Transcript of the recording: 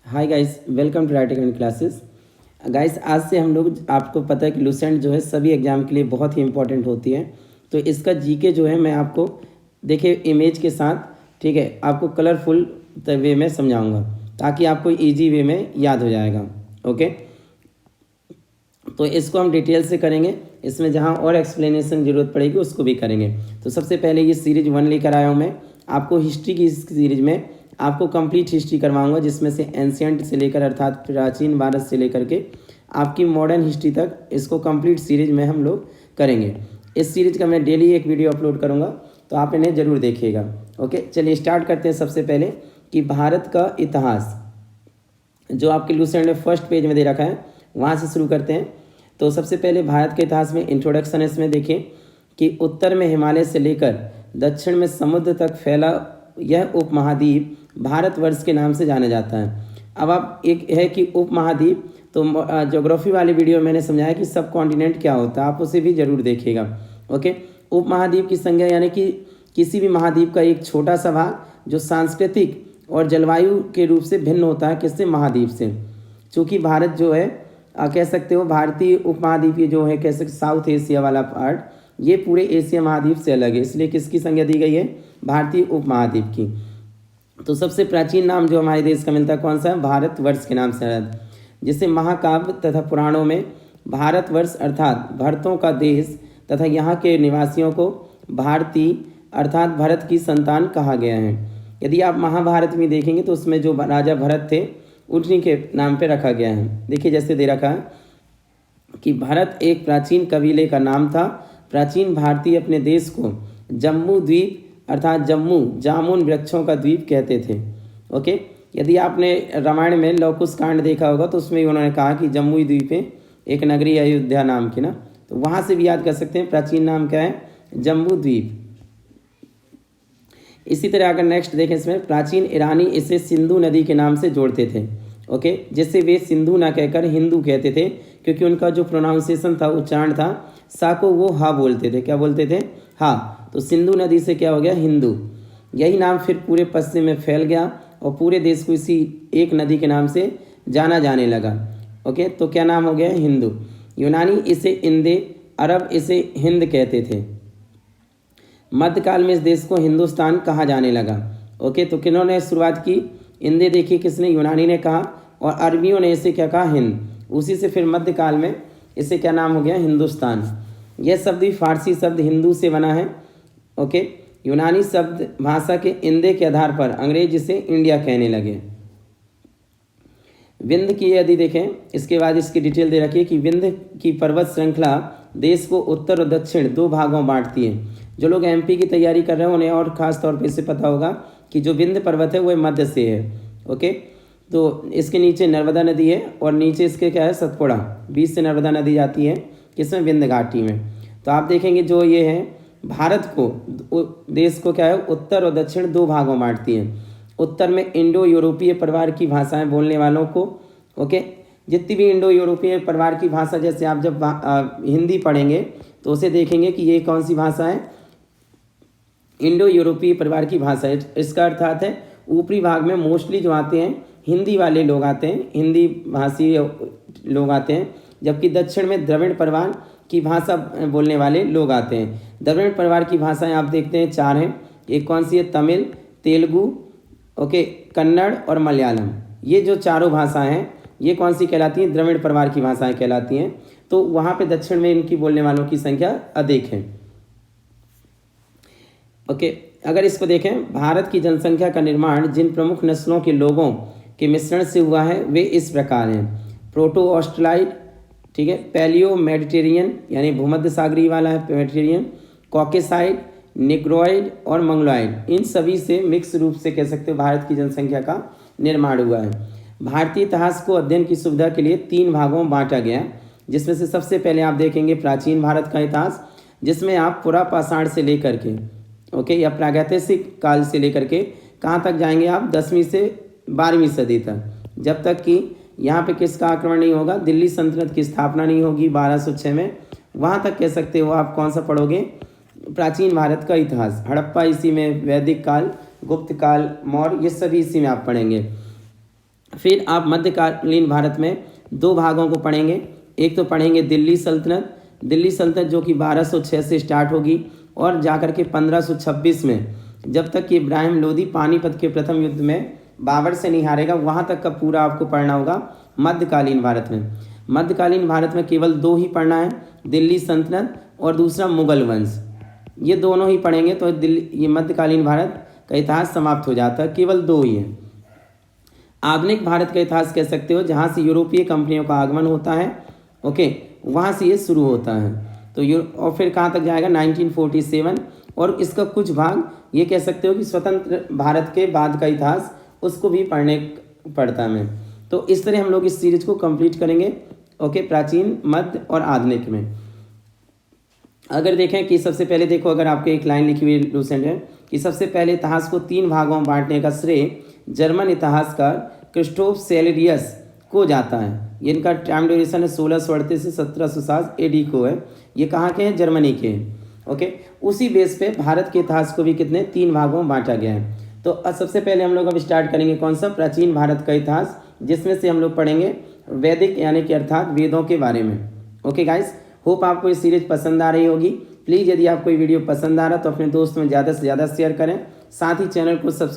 Hi guys, welcome to writing and classes. Guys, आज से हम लोग, आपको पता है कि लुसेंट जो है सभी एग्जाम के लिए बहुत ही इंपॉर्टेंट होती है। तो इसका जीके जो है मैं आपको देखिए इमेज के साथ, ठीक है, आपको कलरफुल वे में समझाऊंगा ताकि आपको इजी वे में याद हो जाएगा। ओके, तो इसको हम डिटेल से करेंगे। इसमें जहाँ और एक्सप्लेनेशन की जरूरत पड़ेगी उसको भी करेंगे। तो सबसे पहले ये सीरीज 1 लेकर आया हूँ मैं आपको। हिस्ट्री की इस सीरीज में आपको कंप्लीट हिस्ट्री करवाऊंगा, जिसमें से एंशियंट से लेकर अर्थात प्राचीन भारत से लेकर के आपकी मॉडर्न हिस्ट्री तक इसको कंप्लीट सीरीज में हम लोग करेंगे। इस सीरीज का मैं डेली एक वीडियो अपलोड करूँगा, तो आप इन्हें ज़रूर देखिएगा। ओके, चलिए स्टार्ट करते हैं। सबसे पहले कि भारत का इतिहास जो आपके लुसेंट ने फर्स्ट पेज में दे रखा है वहाँ से शुरू करते हैं। तो सबसे पहले भारत के इतिहास में इंट्रोडक्शन इसमें देखिए कि उत्तर में हिमालय से लेकर दक्षिण में समुद्र तक फैला यह उपमहाद्वीप भारतवर्ष के नाम से जाना जाता है। अब आप एक है कि उपमहाद्वीप, तो ज्योग्राफी वाली वीडियो में मैंने समझाया कि सब कॉन्टिनेंट क्या होता है, आप उसे भी जरूर देखिएगा। ओके, उपमहाद्वीप की संज्ञा यानी कि किसी भी महाद्वीप का एक छोटा सा भाग जो सांस्कृतिक और जलवायु के रूप से भिन्न होता है किससे, महाद्वीप से। चूँकि भारत जो है कह सकते हो भारतीय उपमहाद्वीप जो है, कह सकते साउथ एशिया वाला पार्ट, ये पूरे एशिया महाद्वीप से अलग है, इसलिए किसकी संज्ञा दी गई है, भारतीय उपमहाद्वीप की। तो सबसे प्राचीन नाम जो हमारे देश का मिलता है कौन सा है, भारतवर्ष के नाम से है, जिसे महाकाव्य तथा पुराणों में भारतवर्ष अर्थात भरतों का देश तथा यहाँ के निवासियों को भारतीय अर्थात भरत की संतान कहा गया है। यदि आप महाभारत में देखेंगे तो उसमें जो राजा भरत थे उन्हीं के नाम पे रखा गया है। देखिए जैसे दे रखा है कि भरत एक प्राचीन कबीले का नाम था। प्राचीन भारतीय अपने देश को जम्मू द्वीप अर्थात जम्मू जामुन वृक्षों का द्वीप कहते थे। ओके, यदि आपने रामायण में लवकुश कांड देखा होगा तो उसमें उन्होंने कहा कि जम्मू द्वीप है एक नगरी अयोध्या नाम की ना, तो वहाँ से भी याद कर सकते हैं प्राचीन नाम क्या है, जम्बू द्वीप। इसी तरह अगर नेक्स्ट देखें इसमें प्राचीन ईरानी इसे सिंधु नदी के नाम से जोड़ते थे। ओके, जिससे वे सिंधु ना कहकर हिंदू कहते थे, क्योंकि उनका जो प्रोनाउंसिएशन था, उच्चारण था, सा को वो हा बोलते थे। क्या बोलते थे, हा। तो सिंधु नदी से क्या हो गया, हिंदू। यही नाम फिर पूरे पश्चिम में फैल गया और पूरे देश को इसी एक नदी के नाम से जाना जाने लगा। ओके, तो क्या नाम हो गया, हिंदू। यूनानी इसे इंदे, अरब इसे हिंद कहते थे। मध्यकाल में इस देश को हिंदुस्तान कहा जाने लगा। ओके, तो किन्होंने शुरुआत की, इंदे देखिए किसने, यूनानी ने कहा, और अरबियों ने इसे क्या कहा, हिंद। उसी से फिर मध्यकाल में इसे क्या नाम हो गया, हिंदुस्तान। यह शब्द भी फारसी शब्द हिंदू से बना है। ओके, यूनानी शब्द भाषा के इंदे के आधार पर अंग्रेज इसे इंडिया कहने लगे। विंध्य की यदि देखें, इसके बाद इसकी डिटेल दे रखी है कि विंध्य की पर्वत श्रृंखला देश को उत्तर और दक्षिण दो भागों में बांटती है। जो लोग एमपी की तैयारी कर रहे हैं उन्हें और ख़ास तौर पे इससे पता होगा कि जो विंध्य पर्वत है वो मध्य से है। ओके, तो इसके नीचे नर्मदा नदी है और नीचे इसके क्या है, सतपुड़ा, बीच से नर्मदा नदी जाती है किसमें, विंध्य घाटी में। तो आप देखेंगे जो ये है भारत को, देश को क्या है, उत्तर और दक्षिण दो भागों में बांटती है। उत्तर में इंडो यूरोपीय परिवार की भाषाएं बोलने वालों को, ओके, जितनी भी इंडो यूरोपीय परिवार की भाषा, जैसे आप जब हिंदी पढ़ेंगे तो उसे देखेंगे कि ये कौन सी भाषा है, इंडो यूरोपीय परिवार की भाषा है। इसका अर्थात है ऊपरी भाग में मोस्टली जो आते हैं हिंदी वाले लोग आते हैं, हिंदी भाषी लोग आते हैं, जबकि दक्षिण में द्रविड़ परिवार की भाषा बोलने वाले लोग आते हैं। द्रविड़ परिवार की भाषाएं आप देखते हैं चार हैं। एक कौन सी है, तमिल, तेलुगु, ओके, कन्नड़ और मलयालम। ये जो चारों भाषाएं हैं ये कौन सी कहलाती हैं, द्रविड़ परिवार की भाषाएं कहलाती हैं। तो वहाँ पे दक्षिण में इनकी बोलने वालों की संख्या अधिक है। ओके, अगर इसको देखें, भारत की जनसंख्या का निर्माण जिन प्रमुख नस्लों के लोगों के मिश्रण से हुआ है वे इस प्रकार हैं। प्रोटो ऑस्ट्रेलाइड, ठीक है, पैलियो मेडिटेरियन यानी भूमध्य सागरीय वाला है मेडिटेरियन, कॉकेसाइड, निग्रोइड और मंगलोइड, इन सभी से मिक्स रूप से कह सकते हो भारत की जनसंख्या का निर्माण हुआ है। भारतीय इतिहास को अध्ययन की सुविधा के लिए तीन भागों में बांटा गया, जिसमें से सबसे पहले आप देखेंगे प्राचीन भारत का इतिहास, जिसमें आप पुरापाषाण से लेकर के, ओके, या प्रागैतिहासिक काल से लेकर के कहाँ तक जाएंगे आप, 10वीं से 12वीं सदी तक, जब तक कि यहाँ पे किसका आक्रमण नहीं होगा, दिल्ली सल्तनत की स्थापना नहीं होगी 1206 में, वहाँ तक कह सकते हो आप कौन सा पढ़ोगे, प्राचीन भारत का इतिहास। हड़प्पा इसी में, वैदिक काल, गुप्त काल, मौर्य, ये सभी इसी में आप पढ़ेंगे। फिर आप मध्यकालीन भारत में दो भागों को पढ़ेंगे। एक तो पढ़ेंगे दिल्ली सल्तनत, दिल्ली सल्तनत जो कि 1206 से स्टार्ट होगी और जाकर के 1526 में, जब तक कि इब्राहिम लोदी पानीपत के प्रथम युद्ध में बाबर से नहीं हारेगा, वहाँ तक का पूरा आपको पढ़ना होगा मध्यकालीन भारत में। मध्यकालीन भारत में केवल दो ही पढ़ना है, दिल्ली सल्तनत और दूसरा मुगल वंश। ये दोनों ही पढ़ेंगे तो ये मध्यकालीन भारत का इतिहास समाप्त हो जाता है, केवल दो ही है। आधुनिक भारत का इतिहास कह सकते हो जहाँ से यूरोपीय कंपनियों का आगमन होता है, ओके, वहाँ से ये शुरू होता है। तो और फिर कहाँ तक जाएगा 1947, और इसका कुछ भाग ये कह सकते हो कि स्वतंत्र भारत के बाद का इतिहास, उसको भी पढ़ने पड़ता है हमें। तो इस तरह हम लोग इस सीरीज को कंप्लीट करेंगे, ओके, प्राचीन, मध्य और आधुनिक में। अगर देखें कि सबसे पहले देखो, अगर आपके एक लाइन लिखी हुई लूसेंट है कि सबसे पहले इतिहास को 3 भागों में बांटने का श्रेय जर्मन इतिहासकार क्रिस्टोफ सेलेरियस को जाता है। ये इनका टाइम ड्यूरेशन है 1638 से 1707 एडी को है। ये कहाँ के हैं? जर्मनी के हैं, ओके। उसी बेस पे भारत के इतिहास को भी कितने 3 भागों में बांटा गया है। तो सबसे पहले हम लोग अब स्टार्ट करेंगे कौन सा? प्राचीन भारत का इतिहास, जिसमें से हम लोग पढ़ेंगे वैदिक यानी कि अर्थात वेदों के बारे में। ओके गाइस, होप आपको ये सीरीज पसंद आ रही होगी। प्लीज़ यदि आपको ये वीडियो पसंद आ रहा तो अपने दोस्तों में ज़्यादा से ज़्यादा शेयर करें, साथ ही चैनल को सब्सक्राइब